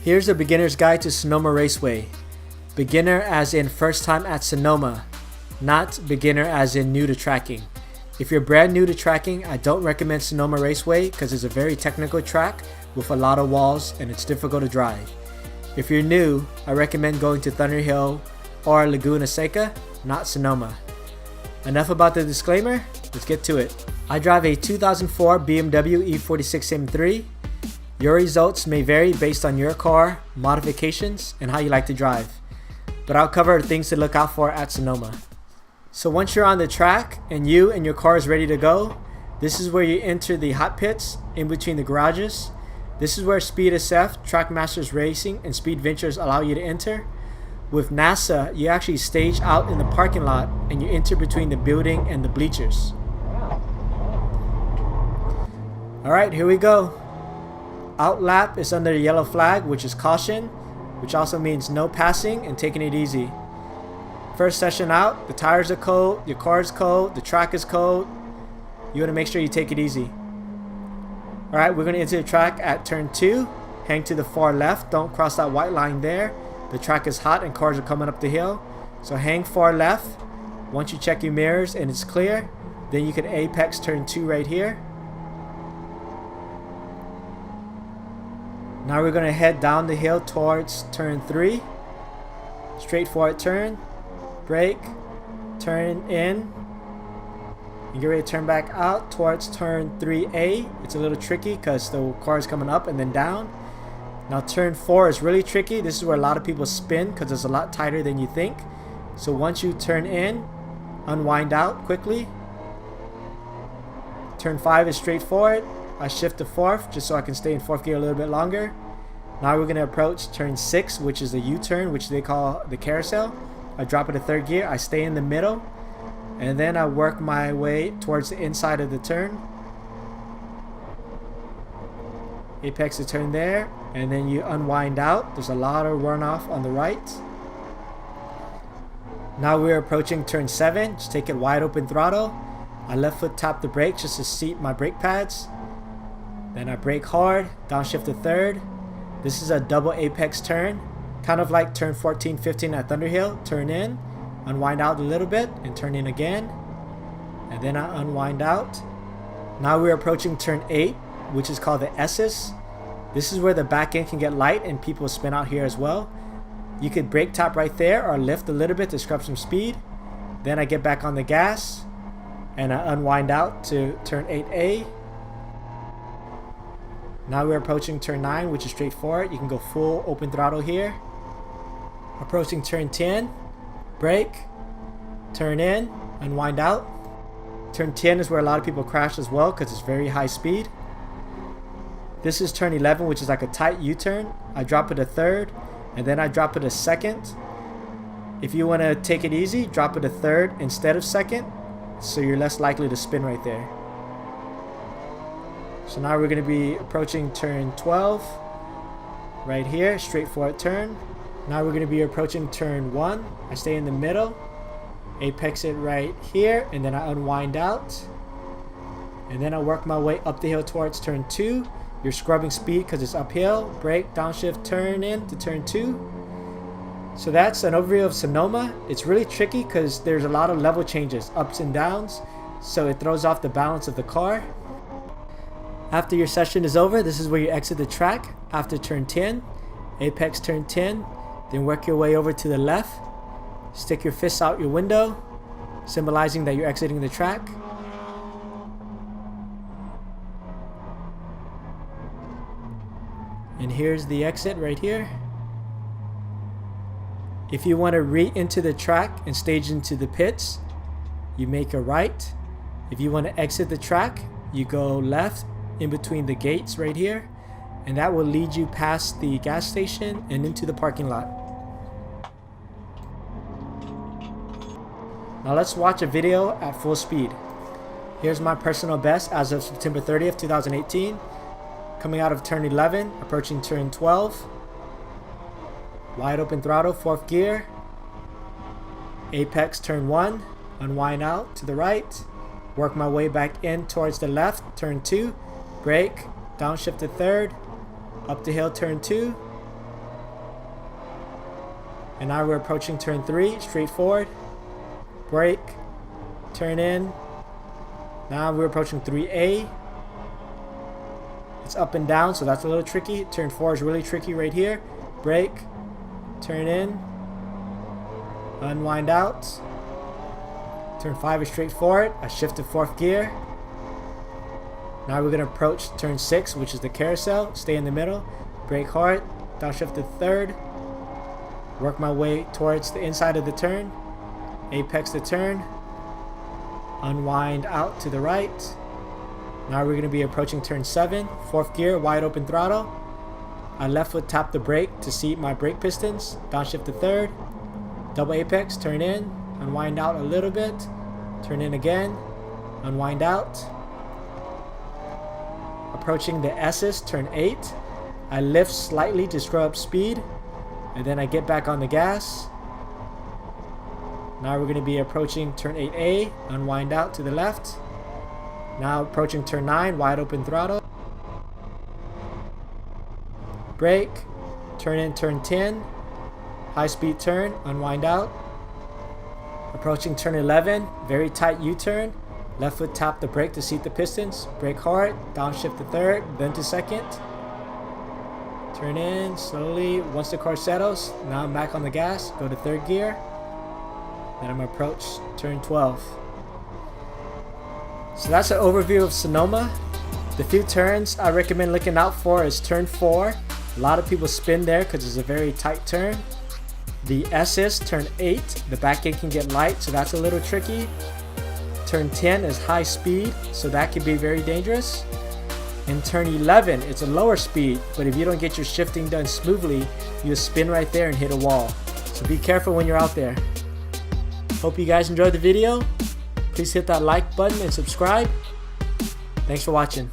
Here's a beginner's guide to Sonoma Raceway. Beginner as in first time at Sonoma, not beginner as in new to tracking. If you're brand new to tracking, I don't recommend Sonoma Raceway because it's a very technical track with a lot of walls and it's difficult to drive. If you're new, I recommend going to Thunderhill or Laguna Seca, not Sonoma. Enough about the disclaimer, let's get to it. I drive a 2004 BMW E46 M3. Your results may vary based on your car, modifications, and how you like to drive. But I'll cover things to look out for at Sonoma. So once you're on the track and you and your car is ready to go, this is where you enter the hot pits in between the garages. This is where Speed SF, Trackmasters Racing, and Speed Ventures allow you to enter. With NASA, you actually stage out in the parking lot and you enter between the building and the bleachers. Alright, here we go. Out lap is under the yellow flag, which is caution, which also means no passing and taking it easy. First session out, the tires are cold, your car is cold, the track is cold. You want to make sure you take it easy. Alright, we're going to enter the track at turn 2. Hang to the far left, don't cross that white line there. The track is hot and cars are coming up the hill. So hang far left. Once you check your mirrors and it's clear, then you can apex turn 2 right here. Now we're going to head down the hill towards turn 3. Straightforward turn, brake, turn in, and get ready to turn back out towards turn 3A. It's a little tricky because the car is coming up and then down. Now turn 4 is really tricky. This is where a lot of people spin because it's a lot tighter than you think. So once you turn in, unwind out quickly. Turn 5 is straightforward. I shift to 4th just so I can stay in 4th gear a little bit longer. Now we're going to approach turn 6, which is the U-turn, which they call the carousel. I drop it to 3rd gear, I stay in the middle, and then I work my way towards the inside of the turn. Apex the turn there, and then you unwind out. There's a lot of runoff on the right. Now we're approaching turn 7. Just take it wide open throttle. I left foot tap the brake just to seat my brake pads. Then I brake hard, downshift to 3rd. This is a double apex turn, kind of like turn 14, 15 at Thunderhill. Turn in, unwind out a little bit, and turn in again. And then I unwind out. Now we're approaching turn 8, which is called the S's. This is where the back end can get light and people spin out here as well. You could brake tap right there or lift a little bit to scrub some speed. Then I get back on the gas and I unwind out to turn 8A. Now we're approaching turn 9, which is straightforward. You can go full open throttle here. Approaching turn 10, brake, turn in, unwind out. Turn 10 is where a lot of people crash as well because it's very high speed. This is turn 11, which is like a tight U-turn. I drop it to 3rd, and then I drop it to 2nd. If you want to take it easy, drop it to 3rd instead of 2nd, so you're less likely to spin right there. So now we're going to be approaching turn 12 right here, straightforward turn. Now we're going to be approaching turn 1. I stay in the middle, apex it right here, and then I unwind out. And then I work my way up the hill towards turn 2. You're scrubbing speed because it's uphill. Brake, downshift, turn in to turn 2. So that's an overview of Sonoma. It's really tricky because there's a lot of level changes, ups and downs, so it throws off the balance of the car. After your session is over, this is where you exit the track after turn 10. Apex turn 10, then work your way over to the left. Stick your fists out your window, symbolizing that you're exiting the track. And here's the exit right here. If you want to re-enter the track and stage into the pits, you make a right. If you want to exit the track, you go left in between the gates right here, and that will lead you past the gas station and into the parking lot. Now let's watch a video at full speed. Here's my personal best as of September 30th, 2018. Coming out of turn 11, approaching turn 12. Wide open throttle, 4th gear. Apex turn 1, unwind out to the right. Work my way back in towards the left, turn 2. Brake, downshift to 3rd. Up the hill, turn 2. And now we're approaching turn 3, straightforward. Brake, turn in. Now we're approaching 3A. It's up and down, so that's a little tricky. Turn 4 is really tricky right here. Brake, turn in, unwind out. Turn 5 is straightforward. I shift to 4th gear. Now we're going to approach turn 6, which is the carousel. Stay in the middle. Brake hard. Downshift to 3rd. Work my way towards the inside of the turn. Apex the turn. Unwind out to the right. Now we're going to be approaching turn 7. 4th gear, wide open throttle. I left foot tap the brake to seat my brake pistons. Downshift to 3rd. Double apex, turn in. Unwind out a little bit. Turn in again. Unwind out. Approaching the S's, turn 8. I lift slightly to screw up speed, and then I get back on the gas. Now we're going to be approaching turn 8A, unwind out to the left. Now approaching turn 9, wide open throttle. Brake, turn in turn 10, high speed turn, unwind out. Approaching turn 11, very tight U-turn. Left foot tap the brake to seat the pistons. Brake hard, downshift to 3rd, then to 2nd. Turn in slowly. Once the car settles, now I'm back on the gas. Go to 3rd gear. Then I'm going to approach turn 12. So that's an overview of Sonoma. The few turns I recommend looking out for is turn 4. A lot of people spin there because it's a very tight turn. The S's, turn 8. The back end can get light, so that's a little tricky. Turn 10 is high speed, so that can be very dangerous. In turn 11, it's a lower speed, but if you don't get your shifting done smoothly, you'll spin right there and hit a wall. So be careful when you're out there. Hope you guys enjoyed the video. Please hit that like button and subscribe. Thanks for watching.